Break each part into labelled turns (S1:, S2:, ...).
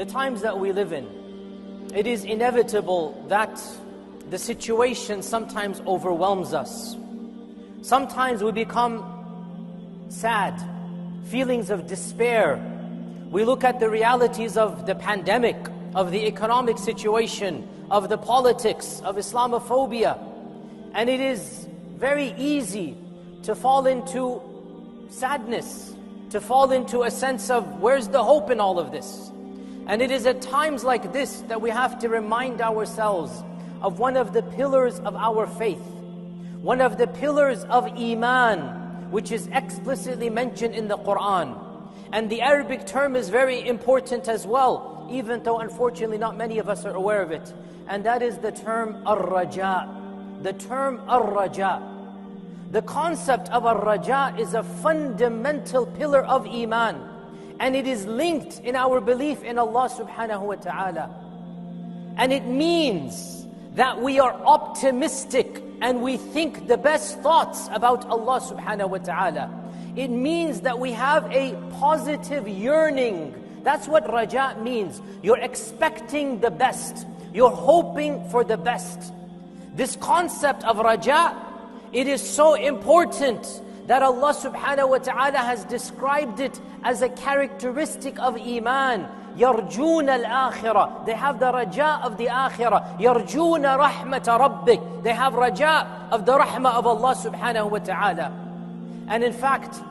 S1: the times that we live in, it is inevitable that the situation sometimes overwhelms us. Sometimes we become sad, feelings of despair. We look at the realities of the pandemic, of the economic situation, of the politics, of Islamophobia. And it is very easy to fall into sadness, to fall into a sense of where's the hope in all of this? And it is at times like this that we have to remind ourselves of one of the pillars of our faith, one of the pillars of Iman, which is explicitly mentioned in the Quran. And the Arabic term is very important as well, even though unfortunately not many of us are aware of it. And that is the term Ar-Raja. The term Ar-Raja. The concept of Ar-Raja is a fundamental pillar of Iman. And it is linked in our belief in Allah subhanahu wa ta'ala. And it means that we are optimistic and we think the best thoughts about Allah subhanahu wa ta'ala. It means that we have a positive yearning. That's what Raja means. You're expecting the best. You're hoping for the best. This concept of Raja, it is so important that Allah subhanahu wa ta'ala has described it as a characteristic of Iman. يَرْجُونَ الْآخِرَةِ. They have the Raja of the Akhirah. يَرْجُونَ رَحْمَةَ رَبِّكَ. They have Raja of the Rahmah of Allah subhanahu wa ta'ala. And in fact,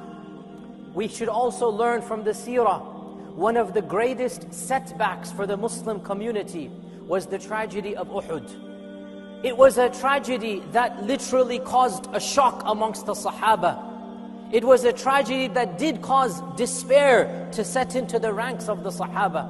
S1: we should also learn from the seerah, one of the greatest setbacks for the Muslim community was the tragedy of Uhud. It was a tragedy that literally caused a shock amongst the Sahaba. It was a tragedy that did cause despair to set into the ranks of the Sahaba.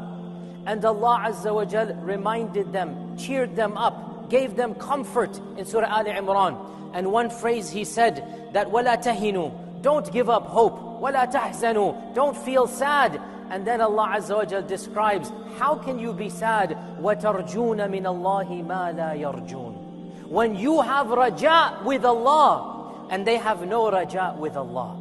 S1: And Allah Azza wa Jal reminded them, cheered them up, gave them comfort in Surah Al-Imran. And one phrase He said that وَلَا تَهِنُوا, don't give up hope. وَلَا تَحْزَنُوا, don't feel sad. And then Allah Azza wa Jal describes, how can you be sad? وَتَرْجُونَ مِنَ اللَّهِ مَا لَا يَرْجُونَ. When you have Raja with Allah, and they have no Raja with Allah.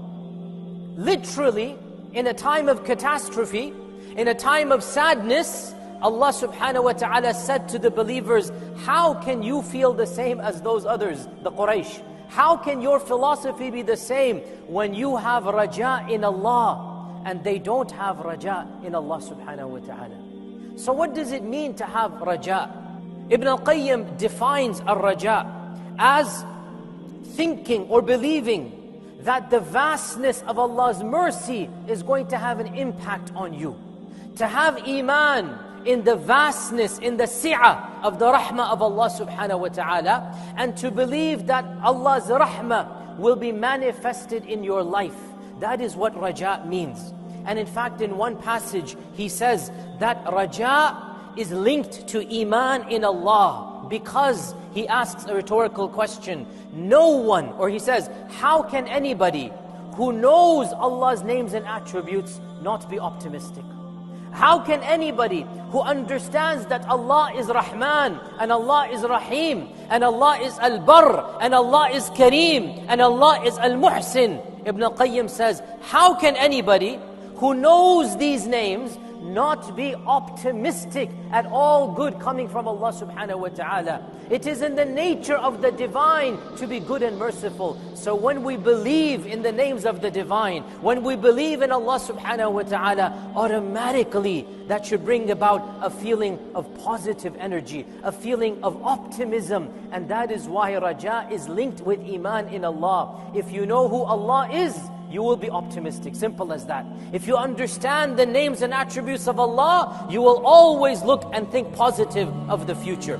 S1: Literally, in a time of catastrophe, in a time of sadness, Allah subhanahu wa ta'ala said to the believers, how can you feel the same as those others, the Quraysh? How can your philosophy be the same when you have Raja in Allah and they don't have Raja in Allah subhanahu wa ta'ala? So what does it mean to have Raja? Ibn al-Qayyim defines Ar-Raja as thinking or believing that the vastness of Allah's mercy is going to have an impact on you. To have Iman in the vastness, in the si'ah of the rahmah of Allah subhanahu wa ta'ala, and to believe that Allah's rahmah will be manifested in your life. That is what Raja means. And in fact, in one passage, he says that Raja is linked to Iman in Allah, because he asks a rhetorical question. No one, or he says, how can anybody who knows Allah's names and attributes not be optimistic? How can anybody who understands that Allah is Rahman, and Allah is Rahim, and Allah is Al-Barr, and Allah is Kareem, and Allah is Al-Muhsin? Ibn al-Qayyim says, how can anybody who knows these names not be optimistic at all good coming from Allah subhanahu wa ta'ala? It is in the nature of the divine to be good and merciful. So when we believe in the names of the divine, when we believe in Allah subhanahu wa ta'ala, automatically that should bring about a feeling of positive energy, a feeling of optimism. And that is why Raja is linked with Iman in Allah. If you know who Allah is, you will be optimistic. Simple as that. If you understand the names and attributes of Allah, you will always look and think positive of the future.